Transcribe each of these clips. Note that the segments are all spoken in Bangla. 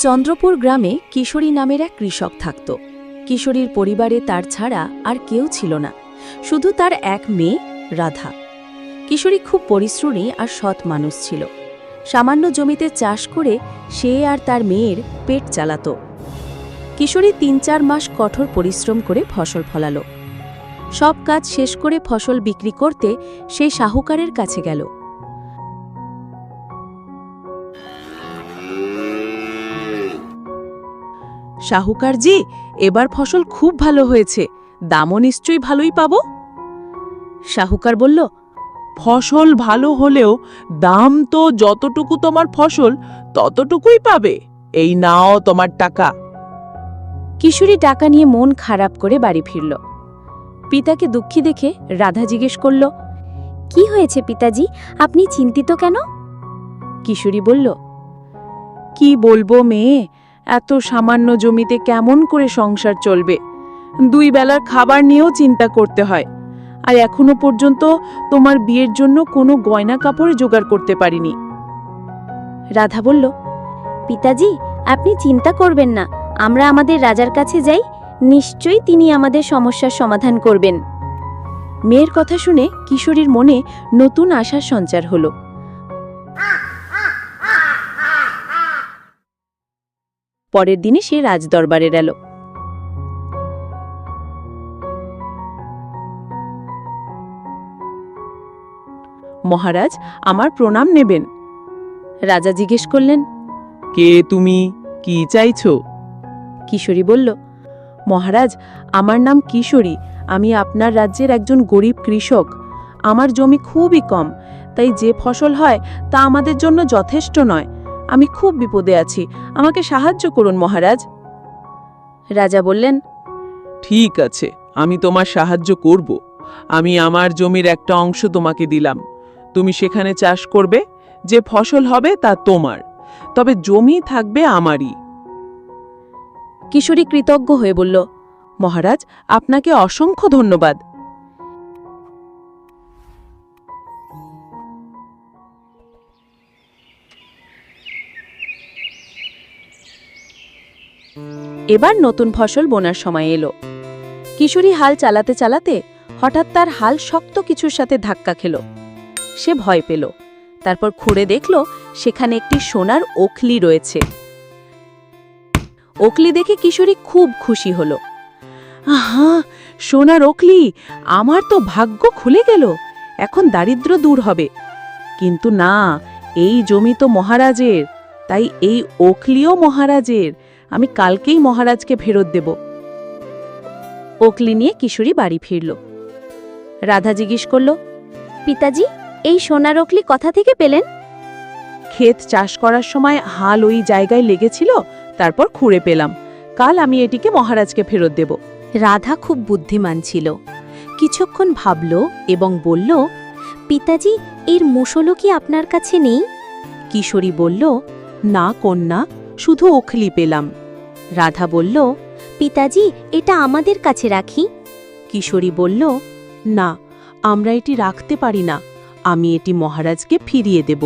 চন্দ্রপুর গ্রামে কিশোরী নামের এক কৃষক থাকত। কিশোরীর পরিবারে তার ছাড়া আর কেউ ছিল না, শুধু তার এক মেয়ে রাধা। কিশোরী খুব পরিশ্রমী আর সৎ মানুষ ছিল। সামান্য জমিতে চাষ করে সে আর তার মেয়ের পেট চালাত। কিশোরী ৩-৪ মাস কঠোর পরিশ্রম করে ফসল ফলাল। সব কাজ শেষ করে ফসল বিক্রি করতে সে সাহুকারের কাছে গেল। সাহুকারজি, এবার ফসল খুব ভালো হয়েছে, দামও নিশ্চয়ই ভালোই পাবো। সাহুকার বলল, ফসল ভালো হলেও দাম তো যতটুকু তোমার ফসল ততটুকুই পাবে। এই নাও তোমার টাকা। কিশোরী টাকা নিয়ে মন খারাপ করে বাড়ি ফিরল। পিতাকে দুঃখী দেখে রাধা জিজ্ঞেস করল, কি হয়েছে পিতাজি, আপনি চিন্তিত কেন? কিশোরী বলল, কি বলবো মেয়ে, এত সামান্য জমিতে কেমন করে সংসার চলবে? 2 বেলার খাবার নিয়েও চিন্তা করতে হয়। আর এখনো পর্যন্ত তোমার বিয়ের জন্য কোনো গয়না কাপড় জোগাড় করতে পারিনি। রাধা বলল, পিতাজি, আপনি চিন্তা করবেন না, আমরা আমাদের রাজার কাছে যাই, নিশ্চয়ই তিনি আমাদের সমস্যার সমাধান করবেন। মেয়ের কথা শুনে কিশোরীর মনে নতুন আশার সঞ্চার হল। পরের দিনে সে রাজদরবারে গেল। মহারাজ, আমার প্রণাম নেবেন। রাজা জিজ্ঞেস করলেন, কে তুমি, কি চাইছো? কিশোরী বলল, মহারাজ, আমার নাম কিশোরী, আমি আপনার রাজ্যের একজন গরিব কৃষক। আমার জমি খুবই কম, তাই যে ফসল হয় তা আমাদের জন্য যথেষ্ট নয়। আমি খুব বিপদে আছি, আমাকে সাহায্য করুন মহারাজ। রাজা বললেন, ঠিক আছে, আমি তোমার সাহায্য করব। আমি আমার জমির একটা অংশ তোমাকে দিলাম, তুমি সেখানে চাষ করবে, যে ফসল হবে তা তোমার, তবে জমি থাকবে আমারই। কিশোরী কৃতজ্ঞ হয়ে বলল, মহারাজ, আপনাকে অসংখ্য ধন্যবাদ। এবার নতুন ফসল বোনার সময় এলো। কিশোরী হাল চালাতে চালাতে হঠাৎ তার হাল শক্ত কিছুর সাথে ধাক্কা খেল। সে ভয় পেল। তারপর খুঁড়ে দেখল সেখানে একটি সোনার ওখলি রয়েছে। ওখলি দেখে কিশোরী খুব খুশি হল। আহা, সোনার ওখলি, আমার তো ভাগ্য খুলে গেল, এখন দারিদ্র্য দূর হবে। কিন্তু না, এই জমি তো মহারাজের, তাই এই ওখলিও মহারাজের। আমি কালকেই মহারাজকে ফেরত দেব। ওখলি নিয়ে কিশোরী বাড়ি ফিরল। রাধা জিজ্ঞেস করল, পিতাজি, এই সোনার ওখলি কোথা থেকে পেলেন? ক্ষেত চাষ করার সময় হাল ওই জায়গায় লেগেছিল, তারপর খুঁড়ে পেলাম। কাল আমি এটিকে মহারাজকে ফেরত দেব। রাধা খুব বুদ্ধিমান ছিল। কিছুক্ষণ ভাবল এবং বলল, পিতাজি, এর মুষলও কি আপনার কাছে নেই? কিশোরী বলল, না কন্যা, শুধু ওখলি পেলাম। রাধা বলল, পিতাজি, এটা আমাদের কাছে রাখি। কিশোরী বলল, না, আমরা এটি রাখতে পারি না, আমি এটি মহারাজকে ফিরিয়ে দেব।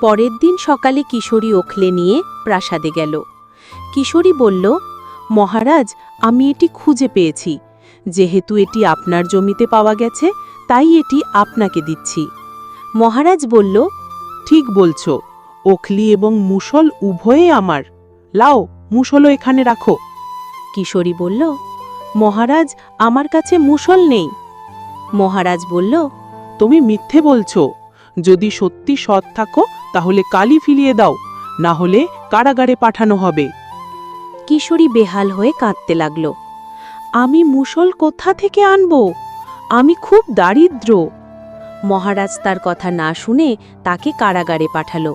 পরের দিন সকালে কিশোরী ওখলে নিয়ে প্রাসাদে গেল। কিশোরী বলল, মহারাজ, আমি এটি খুঁজে পেয়েছি। যেহেতু এটি আপনার জমিতে পাওয়া গেছে, তাই এটি আপনাকে দিচ্ছি। মহারাজ বলল, ঠিক বলছো, ওখলি এবং মুষল উভয়ে আমার। লাও, মুষলও এখানে রাখো। কিশোরী বলল, মহারাজ, আমার কাছে মুষল নেই। মহারাজ বলল, তুমি মিথ্যে বলছো। যদি সত্যি সৎ থাকো তাহলে কালই ফিরিয়ে দাও, না হলে কারাগারে পাঠানো হবে। কিশোরী বেহাল হয়ে কাঁদতে লাগল। আমি মুষল কোথা থেকে আনব? আমি খুব দারিদ্র। মহারাজ তার কথা না শুনে তাকে কারাগারে পাঠাল।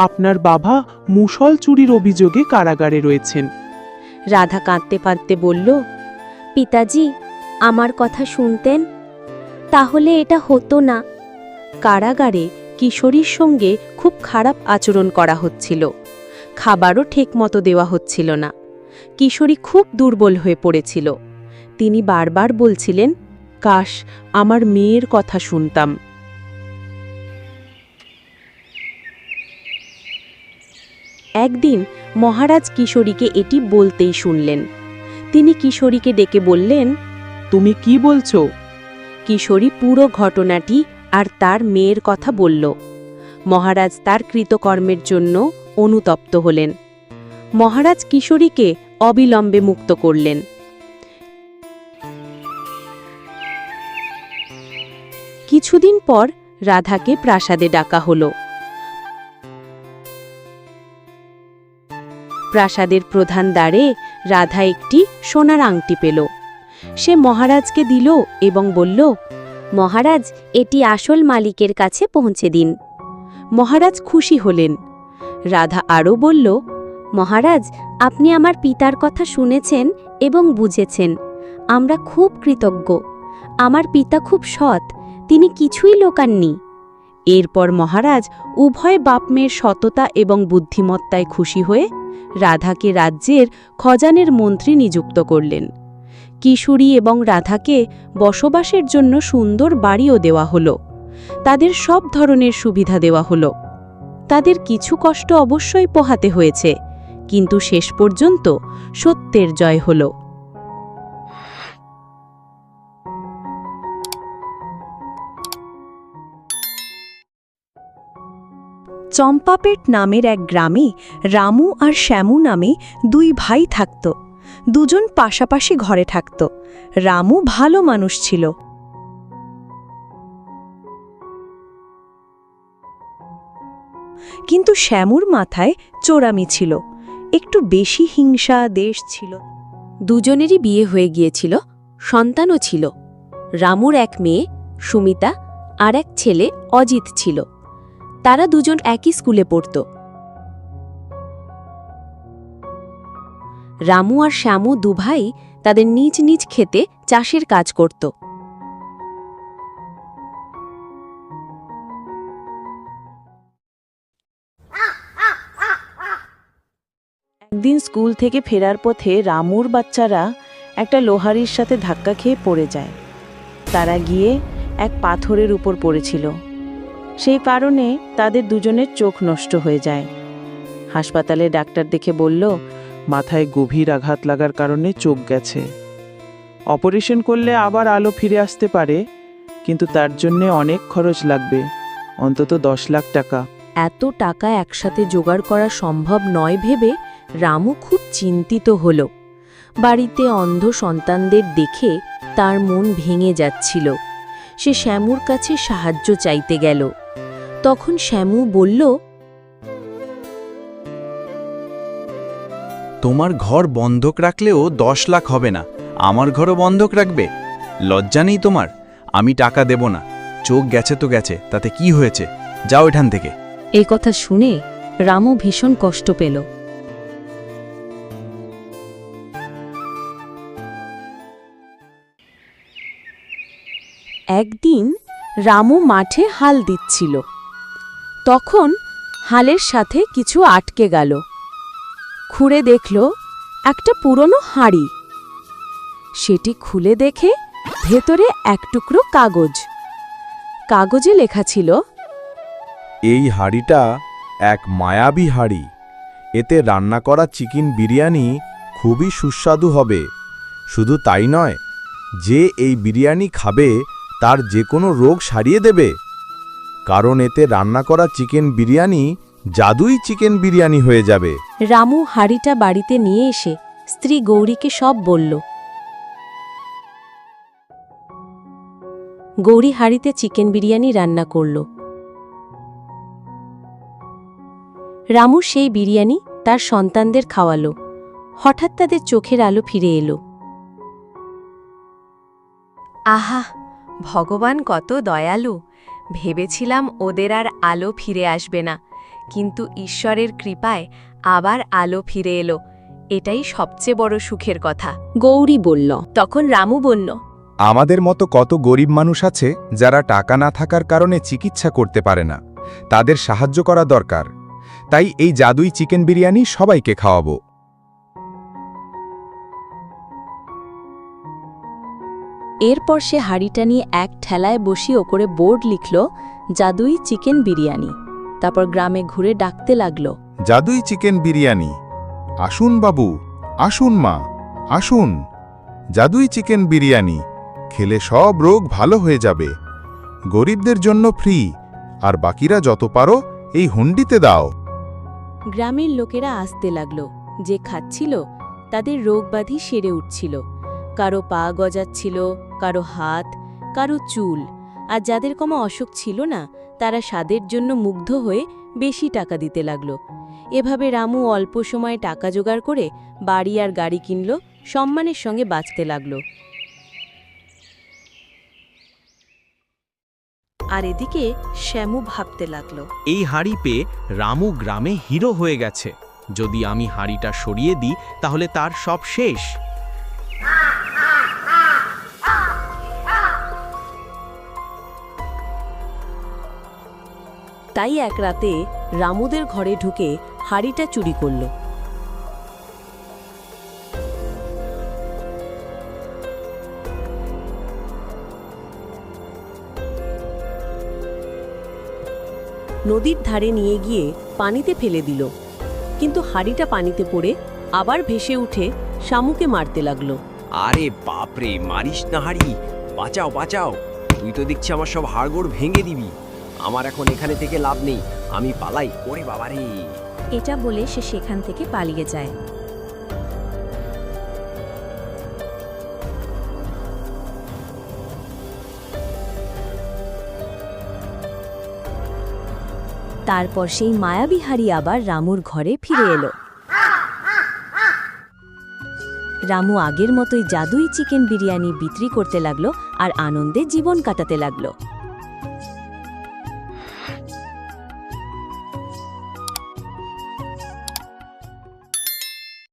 আপনার বাবা মুষল চুরির অভিযোগে কারাগারে রয়েছেন। রাধা কাঁদতে কাঁদতে বলল, পিতাজি, আমার কথা শুনতেন, তাহলে এটা হতো না। কারাগারে কিশোরীর সঙ্গে খুব খারাপ আচরণ করা হচ্ছিল। খাবারও ঠিকমতো দেওয়া হচ্ছিল না। কিশোরী খুব দুর্বল হয়ে পড়েছিল। তিনি বারবার বলছিলেন, কাশ আমার মেয়ের কথা শুনতাম। একদিন মহারাজ কিশোরীকে এটি বলতেই শুনলেন। তিনি কিশোরীকে ডেকে বললেন, তুমি কি বলছো? কিশোরী পুরো ঘটনাটি আর তার মেয়ের কথা বলল। মহারাজ তার কৃতকর্মের জন্য অনুতপ্ত হলেন। মহারাজ কিশোরীকে অবিলম্বে মুক্ত করলেন। কিছুদিন পর রাধাকে প্রাসাদে ডাকা হল। প্রাসাদের প্রধান দ্বারে রাধা একটি সোনার আংটি পেল। সে মহারাজকে দিল এবং বলল, মহারাজ, এটি আসল মালিকের কাছে পৌঁছে দিন। মহারাজ খুশি হলেন। রাধা আরও বলল, মহারাজ, আপনি আমার পিতার কথা শুনেছেন এবং বুঝেছেন। আমরা খুব কৃতজ্ঞ। আমার পিতা খুব সৎ, তিনি কিছুই লোকাননি। এরপর মহারাজ উভয় বাপ-মেয়ের সততা এবং বুদ্ধিমত্তায় খুশি হয়ে রাধাকে রাজ্যের খজানের মন্ত্রী নিযুক্ত করলেন। কিশোরী এবং রাধাকে বসবাসের জন্য সুন্দর বাড়িও দেওয়া হলো। তাদের সব ধরনের সুবিধা দেওয়া হলো। তাদের কিছু কষ্ট অবশ্যই পোহাতে হয়েছে, কিন্তু শেষ পর্যন্ত সত্যের জয় হল। চম্পাপেট নামের এক গ্রামে রামু আর শ্যামু নামে দুই ভাই থাকত। দুজন পাশাপাশি ঘরে থাকত। রামু ভালো মানুষ ছিল। কিন্তু শ্যামুর মাথায় চোরামি ছিল, একটু বেশি হিংসা দেশ ছিল। দুজনেরই বিয়ে হয়ে গিয়েছিল, সন্তানও ছিল। রামুর এক মেয়ে সুমিতা আর এক ছেলে অজিত ছিল। তারা দুজন একই স্কুলে পড়ত। রামু আর শ্যামু দুভাই তাদের নিজ নিজ ক্ষেতে চাষের কাজ করত। একদিন স্কুল থেকে ফেরার পথে রামুর বাচ্চারা একটা লোহারির সাথে ধাক্কা খেয়ে পড়ে যায়। তারা গিয়ে এক পাথরের উপর পড়েছিল। সেই কারণে তাদের দুজনের চোখ নষ্ট হয়ে যায়। হাসপাতালে ডাক্তার দেখে বলল, মাথায় গভীর আঘাত লাগার কারণে চোখ গেছে। অপারেশন করলে আবার আলো ফিরে আসতে পারে, কিন্তু তার জন্যে অনেক খরচ লাগবে, অন্তত 10 লাখ টাকা। এত টাকা একসাথে জোগাড় করা সম্ভব নয় ভেবে রামু খুব চিন্তিত হল। বাড়িতে অন্ধ সন্তানদের দেখে তার মন ভেঙে যাচ্ছিল। সে শ্যামুর কাছে সাহায্য চাইতে গেল। তখন শ্যামু বলল, তোমার ঘর বন্ধক রাখলেও 10 লাখ হবে না, আমার ঘরও বন্ধক রাখবে? লজ্জা নেই তোমার? আমি টাকা দেব না, চোখ গেছে তো গেছে, তাতে কি হয়েছে, যাও এখান থেকে। এই কথা শুনে রামু ভীষণ কষ্ট পেল। একদিন রামু মাঠে হাল দিচ্ছিল। তখন হালের সাথে কিছু আটকে গেল। খুঁড়ে দেখল একটা পুরনো হাঁড়ি। সেটি খুলে দেখে ভেতরে এক টুকরো কাগজ। কাগজে লেখা ছিল, এই হাঁড়িটা এক মায়াবী হাঁড়ি। এতে রান্না করা চিকেন বিরিয়ানি খুবই সুস্বাদু হবে। শুধু তাই নয়, যে এই বিরিয়ানি খাবে তার যে কোনো রোগ সারিয়ে দেবে, কারণ এতে রান্না করা চিকেন বিরিয়ানি জাদুই চিকেন বিরিয়ানি হয়ে যাবে। রামু হাঁড়িটা বাড়িতে নিয়ে এসে স্ত্রী গৌরীকে সব বলল। গৌরী হাঁড়িতে চিকেন বিরিয়ানি রান্না করল। রামু সেই বিরিয়ানি তার সন্তানদের খাওয়ালো। হঠাৎ তাদের চোখের আলো ফিরে এলো। আহা, ভগবান কত দয়ালু! ভেবেছিলাম ওদের আর আলো ফিরে আসবে না, কিন্তু ঈশ্বরের কৃপায় আবার আলো ফিরে এলো। এটাই সবচেয়ে বড় সুখের কথা, গৌরী বলল। তখন রামু বলল, আমাদের মতো কত গরিব মানুষ আছে যারা টাকা না থাকার কারণে চিকিৎসা করতে পারে না, তাদের সাহায্য করা দরকার। তাই এই জাদুই চিকেন বিরিয়ানি সবাইকে খাওয়াবো। এরপর সে হাঁড়িটা নিয়ে এক ঠেলায় বসিয়ে ওপরে বোর্ড লিখল, জাদুই চিকেন বিরিয়ানি। তারপর গ্রামে ঘুরে ডাকতে লাগলো, জাদুই চিকেন বিরিয়ানি, আসুন বাবু, আসুন মা, আসুন। জাদুই চিকেন বিরিয়ানি খেলে সব রোগ ভালো হয়ে যাবে। গরিবদের জন্য ফ্রি, আর বাকিরা যত পারো এই হুন্ডিতে দাও। গ্রামের লোকেরা আসতে লাগলো। যে খাচ্ছিল তাদের রোগব্যাধি সেরে উঠছিল। কারো পা গজাচ্ছিল, কারো হাত, কারো চুল। আর যাদের কোনো অসুখ ছিল না, তারা স্বাদের জন্য মুগ্ধ হয়ে বেশি টাকা দিতে লাগলো। এভাবে রামু অল্প সময়ে টাকা জোগাড় করে বাড়ি আর গাড়ি কিনল, সম্মানের সঙ্গে বাঁচতে লাগলো। আর এদিকে শ্যামু ভাবতে লাগলো, এই হাঁড়ি পেয়ে রামু গ্রামে হিরো হয়ে গেছে। যদি আমি হাঁড়িটা সরিয়ে দিই তাহলে তার সব শেষ। তাই এক রাতে রামুদের ঘরে ঢুকে হাঁড়িটা চুরি করল। নদীর ধারে নিয়ে গিয়ে পানিতে ফেলে দিল। কিন্তু হাঁড়িটা পানিতে পড়ে আবার ভেসে উঠে শামুকে মারতে লাগলো। আরে বাপরে, মারিস না হাড়ি, বাঁচাও বাঁচাও, তুই তো দেখছি আমার সব হাড়গোড় ভেঙে দিবি। আমার এখন এখানে থেকে লাভ নেই, আমি পালাই। ওরে বাবারে! এটা বলে সে সেখান থেকে পালিয়ে যায়। তারপর সেই মায়াবী হাঁড়ি আবার রামুর ঘরে ফিরে এলো। রামু আগের মতোই জাদুই চিকেন বিরিয়ানি বিক্রি করতে লাগলো আর আনন্দে জীবন কাটাতে লাগলো।